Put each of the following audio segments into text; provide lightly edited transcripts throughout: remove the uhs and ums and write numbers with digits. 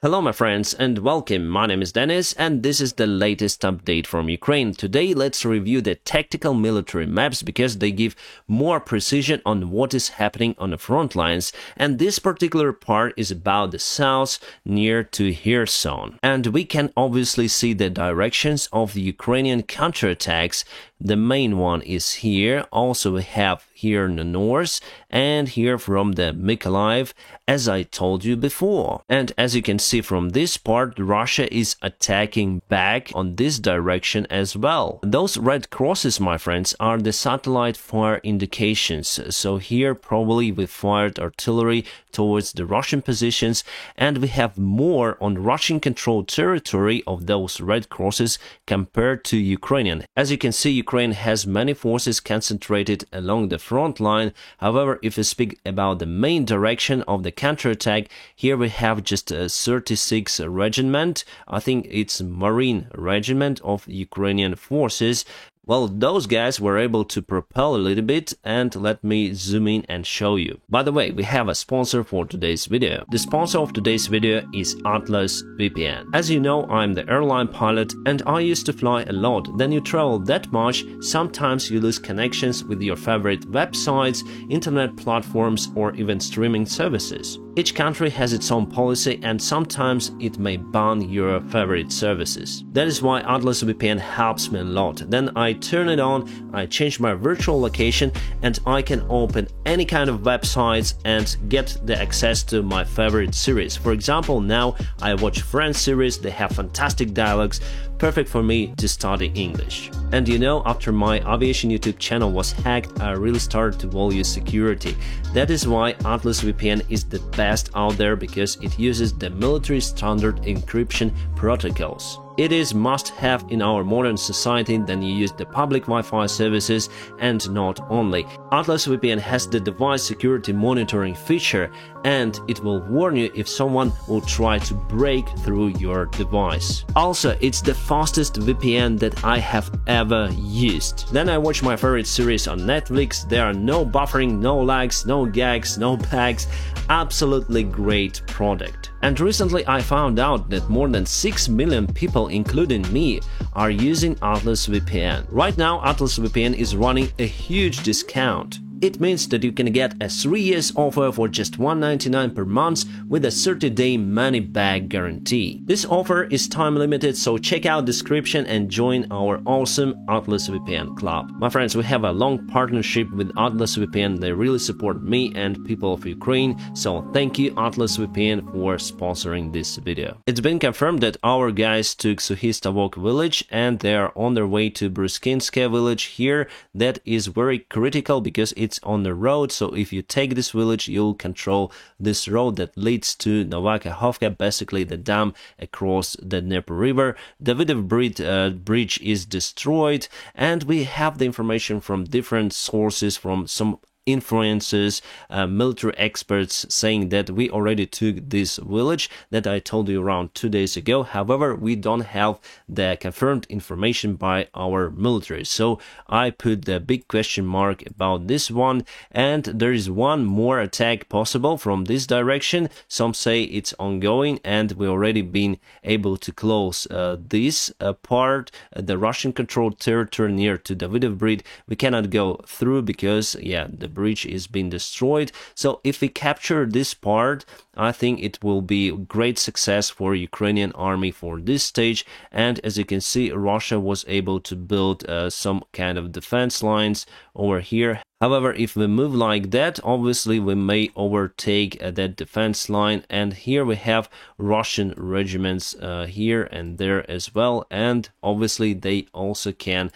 Hello my friends and welcome, my name is Dennis and this is the latest update from Ukraine. Today let's review the tactical military maps because they give more precision on what is happening on the front lines, and this particular part is about the south near to Kherson. And we can obviously see the directions of the Ukrainian counterattacks. The main one is here, also we have here in the north and here from the Mykolaiv, as I told you before. And as you can see from this part, Russia is attacking back on this direction as well. Those red crosses, my friends, are the satellite fire indications. So here probably we fired artillery towards the Russian positions, and we have more on Russian controlled territory of those red crosses compared to Ukrainian. As you can see, Ukraine has many forces concentrated along the front line. However, if we speak about the main direction of the counterattack, here we have just a 36 regiment. I think it's Marine regiment of Ukrainian forces. Well, those guys were able to propel a little bit, and let me zoom in and show you. By the way, we have a sponsor for today's video. The sponsor of today's video is Atlas VPN. As you know, I'm the airline pilot and I used to fly a lot. Then you travel that much, sometimes you lose connections with your favorite websites, internet platforms, or even streaming services. Each country has its own policy and sometimes it may ban your favorite services. That is why Atlas VPN helps me a lot. Then I turn it on, I change my virtual location, and I can open any kind of websites and get the access to my favorite series. For example, now I watch Friends series, they have fantastic dialogues, perfect for me to study English. And you know, after my aviation YouTube channel was hacked, I really started to value security. That is why Atlas VPN is the best out there, because it uses the military standard encryption protocols. It is must-have in our modern society. Then you use the public Wi-Fi services, and not only. Atlas VPN has the device security monitoring feature, and it will warn you if someone will try to break through your device. Also, it's the fastest VPN that I have ever used. Then I watch my favorite series on Netflix. There are no buffering, no lags, no gags, no lags. Absolutely great product. And recently I found out that more than 6 million people, including me, are using Atlas VPN. Right now Atlas VPN is running a huge discount. It means that you can get a 3 years offer for just $1.99 per month with a 30-day money-back guarantee. This offer is time limited, so check out description and join our awesome Atlas VPN club. My friends, we have a long partnership with Atlas VPN. They really support me and people of Ukraine, so thank you Atlas VPN for sponsoring this video. It's been confirmed that our guys took Suhistavok village and they are on their way to Bruskinske village here. That is very critical because it's on the road, so if you take this village, you'll control this road that leads to Novakhovka, basically the dam across the Dnieper River. Davidov bridge is destroyed, and we have the information from different sources, from some influencers, military experts, saying that we already took this village that I told you around 2 days ago. However, we don't have the confirmed information by our military, so I put the big question mark about this one. And there is one more attack possible from this direction. Some say it's ongoing and we already been able to close this part, the Russian controlled territory near to Davidov bridge. We cannot go through because the bridge is being destroyed. So if we capture this part, I think it will be great success for Ukrainian army for this stage. And as you can see, Russia was able to build some kind of defense lines over here. However, if we move like that, obviously we may overtake that defense line, and here we have Russian regiments here and there as well, and obviously they also can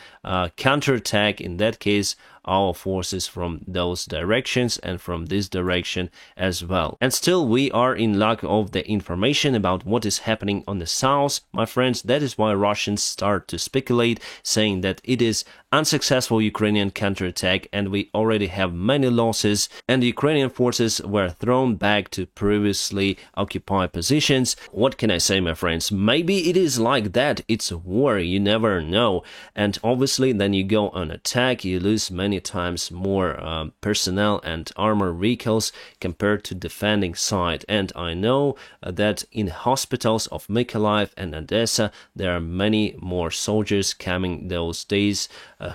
counterattack, in that case, our forces from those directions and from this direction as well. And still we are in lack of the information about what is happening on the south, my friends. That is why Russians start to speculate, saying that it is unsuccessful Ukrainian counterattack and we already have many losses, and the Ukrainian forces were thrown back to previously occupied positions. What can I say, my friends? Maybe it is like that. It's a war, you never know. And obviously then you go on attack, you lose many times more personnel and armor vehicles compared to defending side. side. And I know that in hospitals of Mykolaiv and Odessa, there are many more soldiers coming those days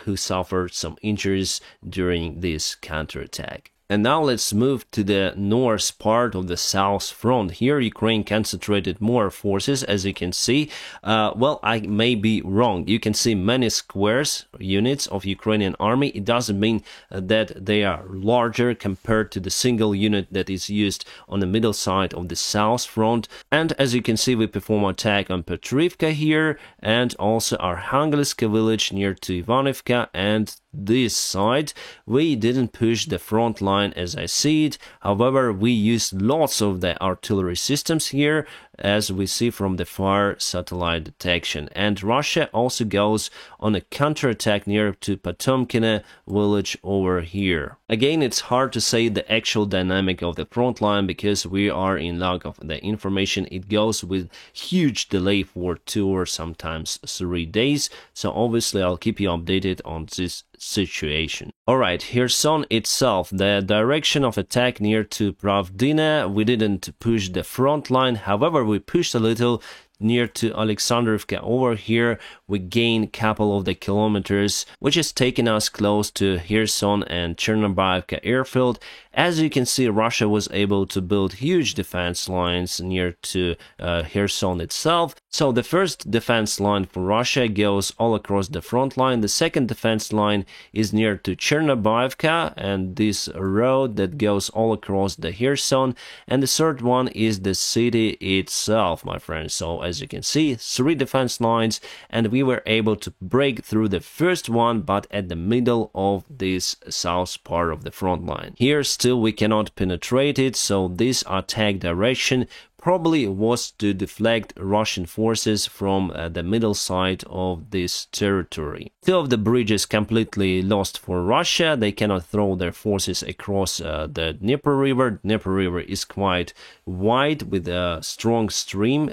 who suffered some injuries during this counterattack. And now let's move to the north part of the South Front. Here Ukraine concentrated more forces, as you can see. Well, I may be wrong. You can see many squares, units of Ukrainian army. It doesn't mean that they are larger compared to the single unit that is used on the middle side of the South Front. And as you can see, we perform attack on Petrivka here, and also Arkhangelsk village near to Ivanivka, and this side we didn't push the front line as I see it. However, we used lots of the artillery systems here, as we see from the far satellite detection. And Russia also goes on a counterattack near to Potomkino village over here. Again, it's hard to say the actual dynamic of the front line because we are in lack of the information. It goes with huge delay for 2 or sometimes 3 days. So obviously I'll keep you updated on this situation. Alright, Kherson itself, the direction of attack near to Pravdina, we didn't push the front line. However, we pushed a little near to Alexandrovka. Over here we gain a couple of the kilometers, which is taking us close to Kherson and Chernobyevka airfield. As you can see, Russia was able to build huge defense lines near to Kherson itself. So the first defense line for Russia goes all across the front line. The second defense line is near to Chernobyevka and this road that goes all across the Kherson. And the third one is the city itself, my friends. So as you can see, 3 defense lines, and we were able to break through the first one, but at the middle of this south part of the front line. Here still we cannot penetrate it, so this attack direction probably was to deflect Russian forces from the middle side of this territory. 2 of the bridges completely lost for Russia. They cannot throw their forces across the Dnieper River. Dnieper River is quite wide with a strong stream,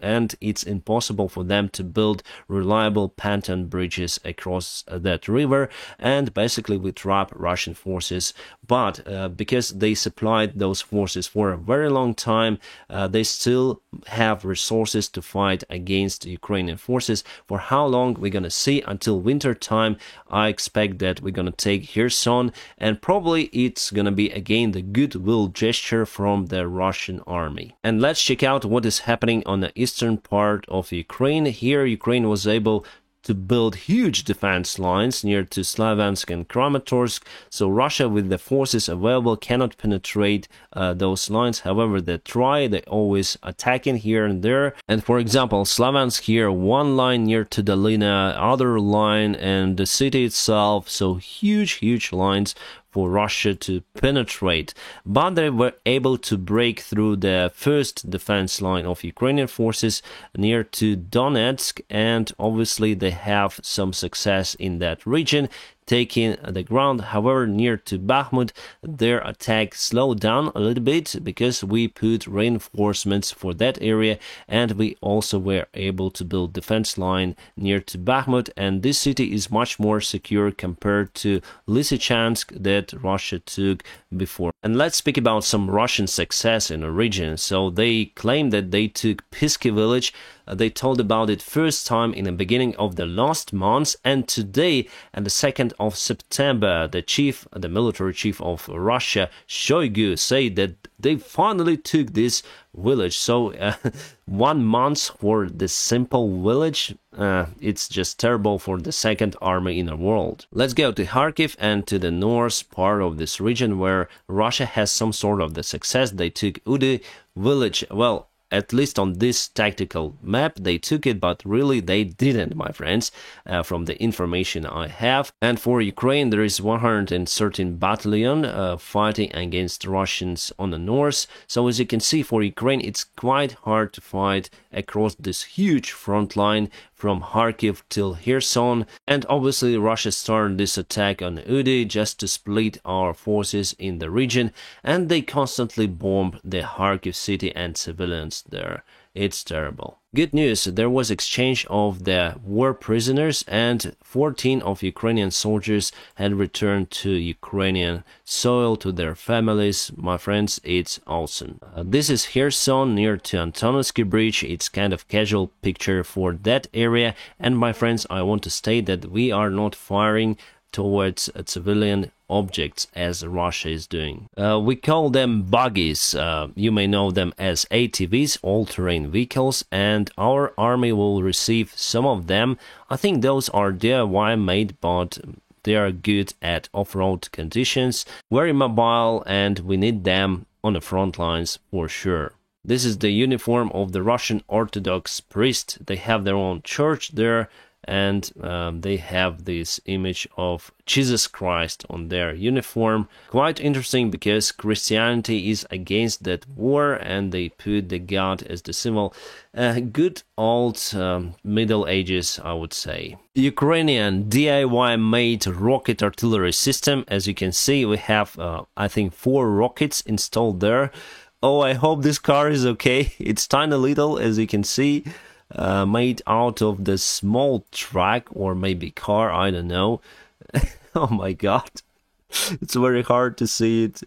and it's impossible for them to build reliable pontoon bridges across that river, and basically we trap Russian forces. But because they supplied those forces for a very long time, they still have resources to fight against Ukrainian forces. For how long, we're gonna see. Until winter time, I expect that we're gonna take Kherson, and probably it's gonna be again the goodwill gesture from the Russian army. And let's check out what is happening on the eastern part of Ukraine. Here Ukraine was able to build huge defense lines near to Slaviansk and Kramatorsk, so Russia with the forces available cannot penetrate those lines. However, they try, they always attacking here and there. And for example, Slaviansk here, one line near to Dolina, other line, and the city itself, so huge lines for Russia to penetrate, but they were able to break through the first defense line of Ukrainian forces near to Donetsk, and obviously they have some success in that region, taking the ground. However, near to Bakhmut, their attack slowed down a little bit because we put reinforcements for that area, and we also were able to build defense line near to Bakhmut, and this city is much more secure compared to Lysychansk that Russia took before. And let's speak about some Russian success in the region. So they claim that they took Pisky village. They told about it first time in the beginning of the last month, and today, on the 2nd of September, the military chief of Russia, Shoigu, said that they finally took this village. So 1 month for this simple village, it's just terrible for the second army in the world. Let's go to Kharkiv and to the north part of this region where Russia has some sort of the success. They took Udy village. Well, at least on this tactical map, they took it, but really they didn't, my friends, from the information I have. And for Ukraine, there is 113 battalion fighting against Russians on the north. So as you can see, for Ukraine, it's quite hard to fight across this huge front line from Kharkiv till Kherson. And obviously Russia started this attack on Udy just to split our forces in the region, and they constantly bomb the Kharkiv city and civilians there. It's terrible. Good news, there was exchange of the war prisoners and 14 of Ukrainian soldiers had returned to Ukrainian soil to their families. My friends, it's awesome. This is Kherson near to Antonovsky Bridge. It's kind of casual picture for that area. And my friends, I want to state that we are not firing towards civilian objects as Russia is doing. We call them buggies. You may know them as ATVs, all-terrain vehicles, and our army will receive some of them. I think those are DIY made, but they are good at off-road conditions, very mobile, and we need them on the front lines for sure. This is the uniform of the Russian Orthodox priest. They have their own church there, and they have this image of Jesus Christ on their uniform. Quite interesting because Christianity is against that war and they put the God as the symbol. Good old Middle Ages, I would say. Ukrainian DIY made rocket artillery system. As you can see, we have I think 4 rockets installed there. Oh, I hope this car is okay. It's tiny little, as you can see. Made out of the small truck or maybe car, I don't know. Oh my god, it's very hard to see it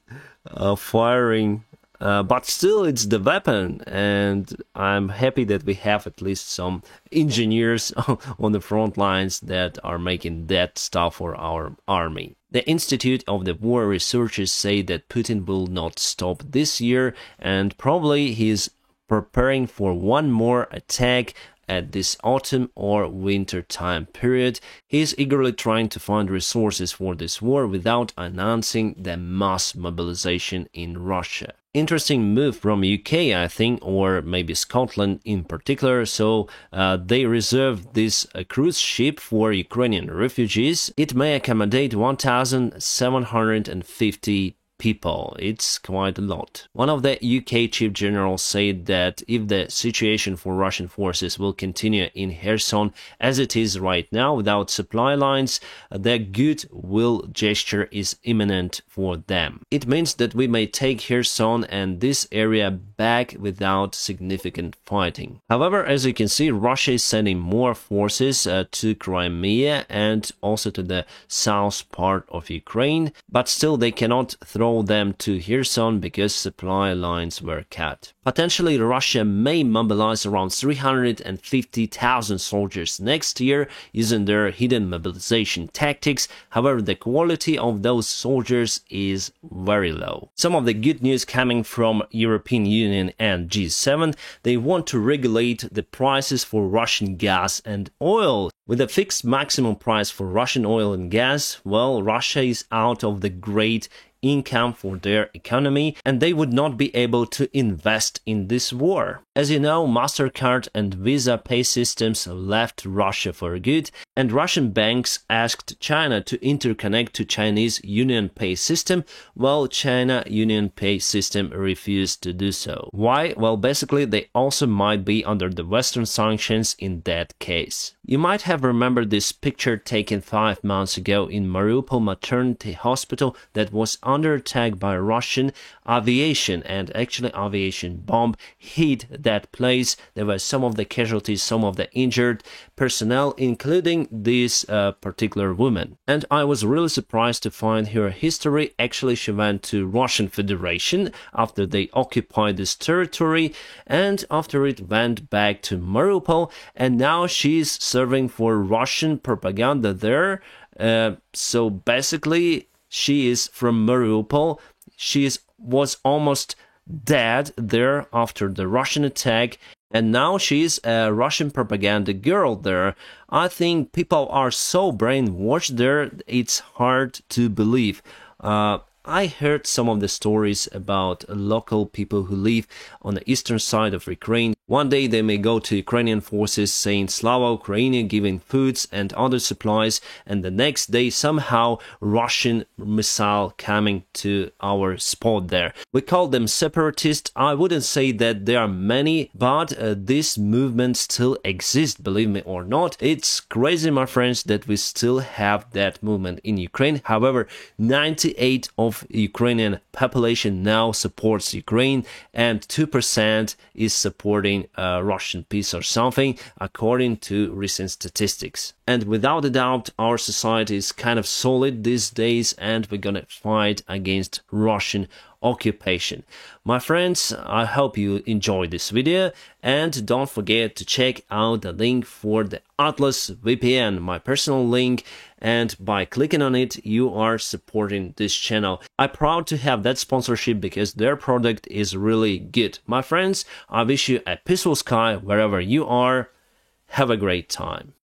firing, but still it's the weapon, and I'm happy that we have at least some engineers on the front lines that are making that stuff for our army. The Institute of the War researchers say that Putin will not stop this year, and probably he's preparing for one more attack at this autumn or winter time period. He is eagerly trying to find resources for this war without announcing the mass mobilization in Russia. Interesting move from UK, I think, or maybe Scotland in particular. So they reserved this cruise ship for Ukrainian refugees. It may accommodate 1,750 people. It's quite a lot. One of the UK chief generals said that if the situation for Russian forces will continue in Kherson as it is right now without supply lines, the goodwill gesture is imminent for them. It means that we may take Kherson and this area back without significant fighting. However, as you can see, Russia is sending more forces to Crimea and also to the south part of Ukraine, but still they cannot throw them to Kherson because supply lines were cut. Potentially, Russia may mobilize around 350,000 soldiers next year using their hidden mobilization tactics. However, the quality of those soldiers is very low. Some of the good news coming from European Union and G7, they want to regulate the prices for Russian gas and oil. With a fixed maximum price for Russian oil and gas, well, Russia is out of the great income for their economy and they would not be able to invest in this war. As you know, MasterCard and Visa pay systems left Russia for good, and Russian banks asked China to interconnect to Chinese Union Pay system, while China Union Pay system refused to do so. Why? Well, basically they also might be under the Western sanctions in that case. You might have remembered this picture taken 5 months ago in Mariupol maternity hospital that was under attack by Russian aviation, and actually aviation bomb hit that place. There were some of the casualties, some of the injured personnel, including this particular woman. And I was really surprised to find her history. Actually, she went to Russian Federation after they occupied this territory, and after it went back to Mariupol, and now she's serving for Russian propaganda there. So basically, she is from Mariupol. She was almost dead there after the Russian attack, and now she's a Russian propaganda girl there. I think people are so brainwashed there, it's hard to believe. I heard some of the stories about local people who live on the eastern side of Ukraine. One day they may go to Ukrainian forces saying Slava Ukraini, giving foods and other supplies, and the next day somehow Russian missile coming to our spot there. We call them separatists. I wouldn't say that there are many, but this movement still exists, believe me or not. It's crazy, my friends, that we still have that movement in Ukraine. However, 98% of Ukrainian population now supports Ukraine, and 2% is supporting Russian peace or something, according to recent statistics. And without a doubt, our society is kind of solid these days, and we're gonna fight against Russian occupation. My friends, I hope you enjoyed this video, and don't forget to check out the link for the Atlas VPN, my personal link, and by clicking on it you are supporting this channel. I'm proud to have that sponsorship because their product is really good. My friends, I wish you a peaceful sky wherever you are. Have a great time.